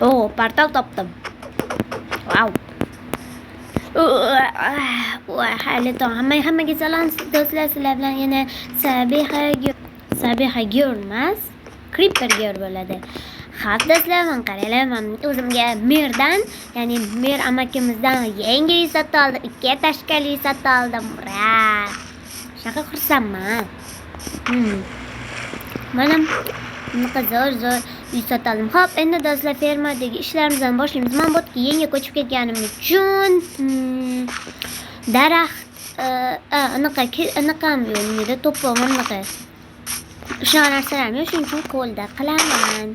Oo, portal topdim. Wow. Hali hammaga salom do'stlar, sizlar bilan yana Sabiha Girl emas, Creeper Girl bo'ladi. Xo'p do'stlar, men qaranglar, men o'zimga Mirdan, ya'ni Mir amakimizdan yangi uy sotib oldim. 2 tashkali uy sotib oldim. Ura! Shunaqa xursandman. Mana bunaqa zo'r uy sotib oldim. Xo'p, endi do'stlar, fermadagi ishlarimizni boshlaymiz. Men bu yerga yangi ko'chib ketganim uchun daraxt anaqam yo'q, nima to'plam anaqa. O'sha narsalarni yo'q, shuning uchun qo'lda qilaman.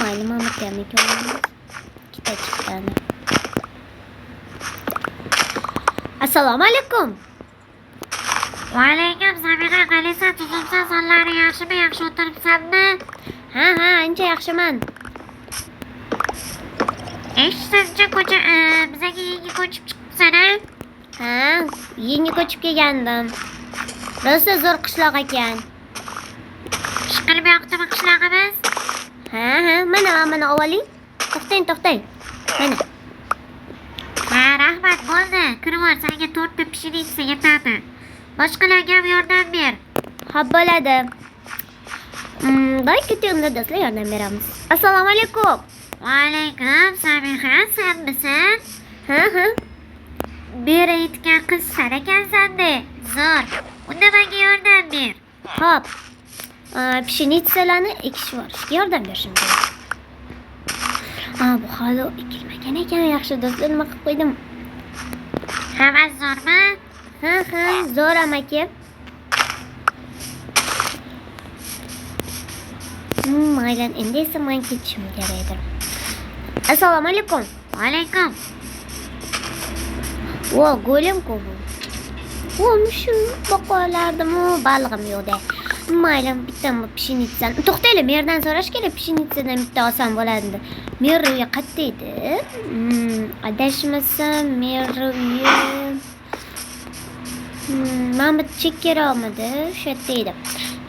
Mayli, mana bu yerga ko'ramiz. Ikkita chiqqani. Assalomu alaykum. Va alaykum Samira, qalaysan? Tuzumsan, sonlari yaxshimi? Yaxshi o'tiribsanmi? Ha, ancha yaxshiman. Eshitishimcha bizaga yangi ko'chib chiqibsan-a? Ha, yangi ko'chib kelgandim. Rosa zo'r qishloq ekan. Ishqilib yoqdimi qishlog'imiz? Ha, mana oling. To'xtang. Mana. Ha, rahmat, bo'ldi. Kirvor, senga 4 ta pishirishsa yetadi. Boshqalarga ham yordam ber. Xo'p, bo'ladi. Voy, ketingda do'stlar, yordam beramiz. Assalomu alaykum. Va alaykum, Sabiha, senmisan? Ha. Bera aytgan qiz sen ekansan-da. Zo'r. Unda menga yordam ber. Xo'p. Pshenitsalarni ekish borishga yordam berishim kerak. Bu hali ekilmagan ekan. Yaxshi do'stlar, nima qilib qo'ydim? Hammasi zo'rmi? Ha, zo'r amaki. Mayli, endi esa men ketishim kerakdir. Assalomu alaykum. Va alaykum. Golem-ku bu. Shu boqolardimu, balig'im yo'qda. Mayli, bitta pshenitsani. To'xtaylik, merdan so'rash kerak, pshenitsadan bitta olsam bo'ladi. Mer uyi qayerda edi? Adashmasam, mer uyi. Men bu chekkeroqmidi? O'sha yerda edi.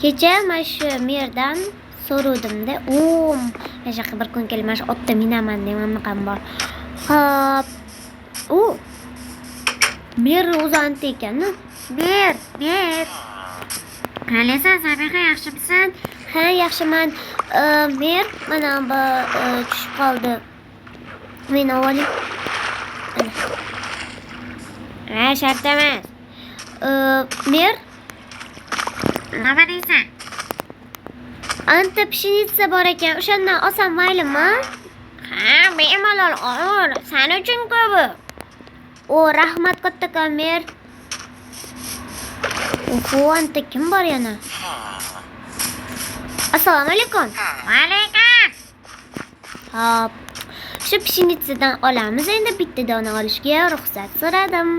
Kecha men shu merdan so'ruvdim-da. Nashaqa bir kun kelib, men shu otda minaman degan qam bor. Xo'p. Mer o'zanti ekan-ku. Ber. Qalaysan, Sabiha, yaxshimisan? Ha, yaxshiman. Mer mana bu tushib qoldi. Meni oling. Ha, shart emas. Mer, nima deysan? anta pshenitsa bor ekan. O'shandan olsam maylimi? Ha, bemalol ol. Sen uchun-ku bu. Rahmat kattakon Mer. Anta kim bor yana? Assalomu alaykum. Va alaykum. Hop. Shu pshenitsadan olamiz. Endi bitta dona olishga ruxsat so'radim.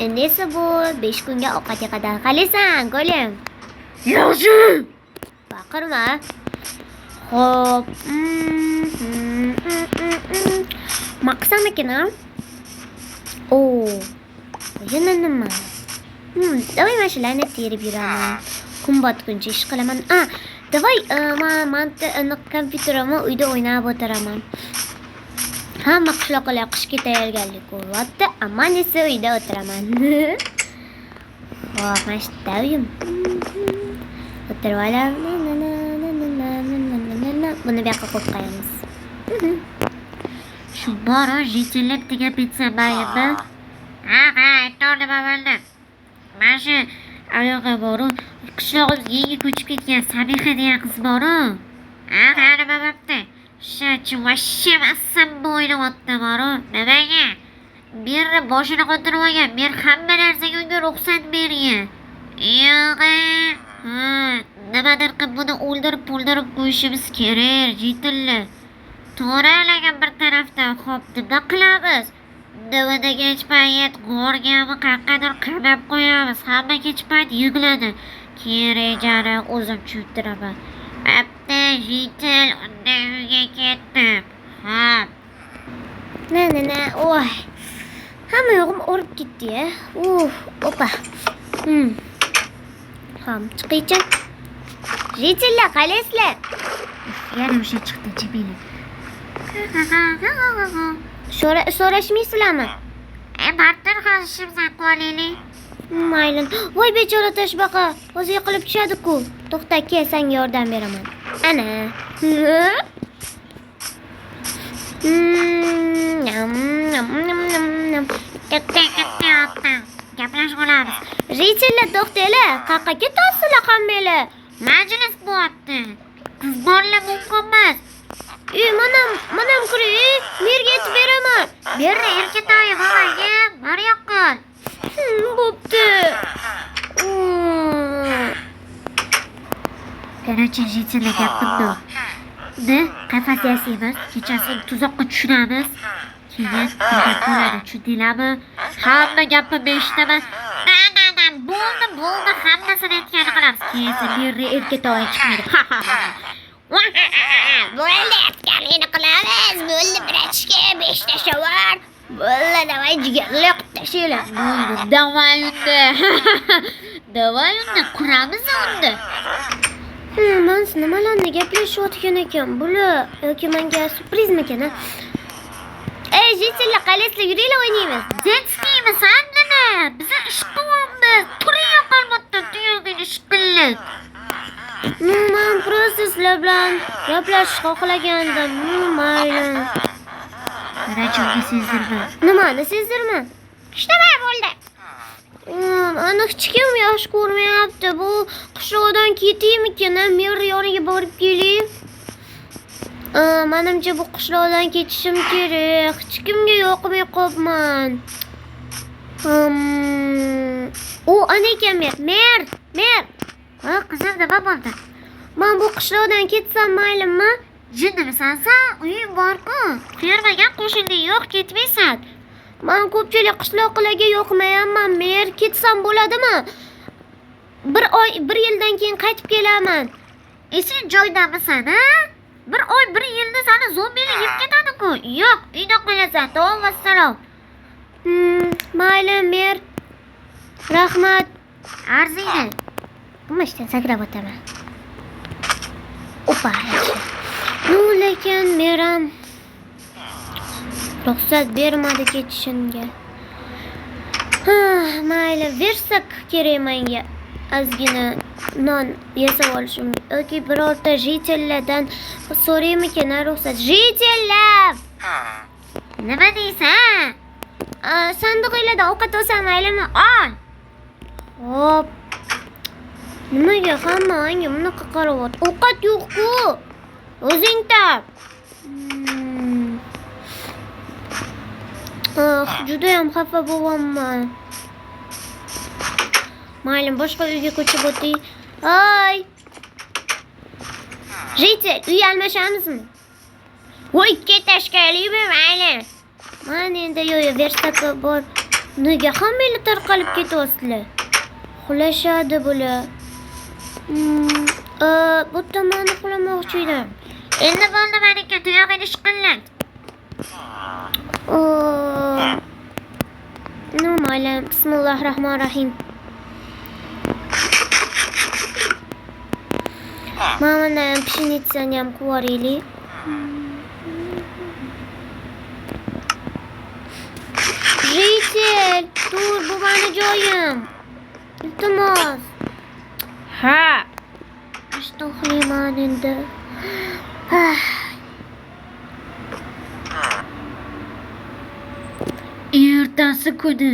Endi esa bu 5 kunga ovqatga qadar. Qalaysan, golem? Yaxshi. Baqirma. Xo'p. Maqsam ekan-a? Yana nima? Davay mana shularni terib yuraman. Kun botguncha ish qilaman. Davay, men kompyuterimni uyda o'ynab o'tiraman. Hamma qishloqlar qishga tayyorgarlik ko'ryapti, men esa uyda o'tiraman. Xo'p, mana shu uyim. O'tirib olaman. Buni bu yoqqa qo'yib qo'yamiz. Shu bor, jitillab degan pitsa baymi? Ha, aytdim bo'ldi. Mana shu ayoqqa boru, qishlog'imizga yangi ko'chib ketgan Sabiha degan qiz boru. Nima bo'pti? Shuchi vashshe massam bo'ynayapti boru. Nimaga? Birni boshini qotirib olgan, men hamma narsaga unga ruxsat bergan. Yo'q. Nimadir qilib buni o'ldirib qo'yishimiz kerak, jitilla. To'ralagan bir tarafdan xo'p, nima qilamiz? Davada kech payt go'rgami qaqqadir qamab qo'yamiz. Hamma kech payt yig'ladi. Kerejani o'zim tushuntiraman. Apta jitil undan uyga ketdim. Hamma yo'g'im o'rib ketdi-ya. Opa. Ham chiqiycha. Jitilla, qaysizlar? Yana o'sha chiqdi Jamila. So'rashmaysizlarmi? Bartir qilishimizni qo'yaylik. Mayli. Voy bechora toshbaqa, o'zi yiqilib tushadi-ku. To'xta, kel, senga yordam beraman. Ana. Gaplashib olamiz. Jitilla, to'xtanglar. Qayerga ketyapsizlar hammanglar? Majlis bo'lyapti. Qiz bolalar mumkin emas. Manam kiring, merga aytib beraman. Berri erkatoyi bolaga bor yo'qol. Bo'pti. Qanacha Jitilla gap qildi. Ne? Qafas yasaymiz, kechasi tuzoqqa tushiramiz. Keyin nima bo'ladi, tushundinglarmi? Hamma gapimni eshitaman. Bo'ldi, hammasini aytgani qilamiz. Keyin Berri erkatoyi chiqadi. Bo'ldi, aytganingni qilamiz. Bo'ldi, birachka, 5 ta shavar. Bo'ldi, davay jigarli qilib tashlaylar. Davay unda. Davay unda, quramiz unda. Men nimalarni gaplashayotgan ekan bular? Yoki menga surprizmikan? Ey, Jitilla, qaysizlar, yuringlar o'ynaymiz. Detskiymi, sen nima? Biz ish qilyapmiz. Turing yoqolmoqda, tuyog'ini ish qilib. Men просто sizlar bilan gaplashishni xohlagandim. Mayli. Rachunga sezdirma. Nimani sezdirma? Nima bo'ldi? Ana hech kim yaxshi ko'rmayapti. Bu qishloqdan ketaymikan? Mer yoniga borib keling. Menimcha bu qishloqdan ketishim kerak. Hech kimga yoqmay qolibman. Ana ekan Mer. Ha, qizim, nima bo'ldi? Men bu qishloqdan ketsam maylimi? Jinnimisan sen? Uying bor-ku. Fermaga qo'shilding, yo'q, ketmaysan. Men ko'pchilik qishloqlarga yoqmayapman. Mer, ketsam bo'ladimi? Bir yildan keyin qaytib kelaman. Sen joydamisan, ha? Bir oy, bir yilda seni zombilar yeb ketadi-ku. Yo'q, uyda qolasan. To'g'ri vassalom. Mayli, Mer. Rahmat. Arziydi. Qumashdan sakrab o'taman. Opa. Lekin Meram ruxsat bermadi ketishimga. Mayli, versak kerak menga. Ozgina non yasab olishim yoki birorta Jitilladan so'raymikan ruxsat. Jitilla! Nima deysan? Sandiqlarda ovqat olsam maylimi? Ol. Hop. Nimaga hamma menga bunaqa qarayapti? Ovqat yo'q-ku. O'zing top. Juda ham xafa bo'lyapman. Mayli, boshqa uyga ko'chib o'tay. Hoy. Jitil, uy almashamizmi? Voy, ketashganlikmi mayli. Mana endi yo'q, versak bor. Nega hammanglar tarqalib ketyapsizlar? Xulashadi bular. Bu tomonni qulamoqchi edim. Endi bo'ldi, meniki tuyog'ini ish qilib. Mayli, bismillahirrohmanirrohim. Mana pshenitsani ham qilib Jitil, tur, bu meni joyim. Iltimos. Ha. Ishda uxlayman endi. Ertasi kuni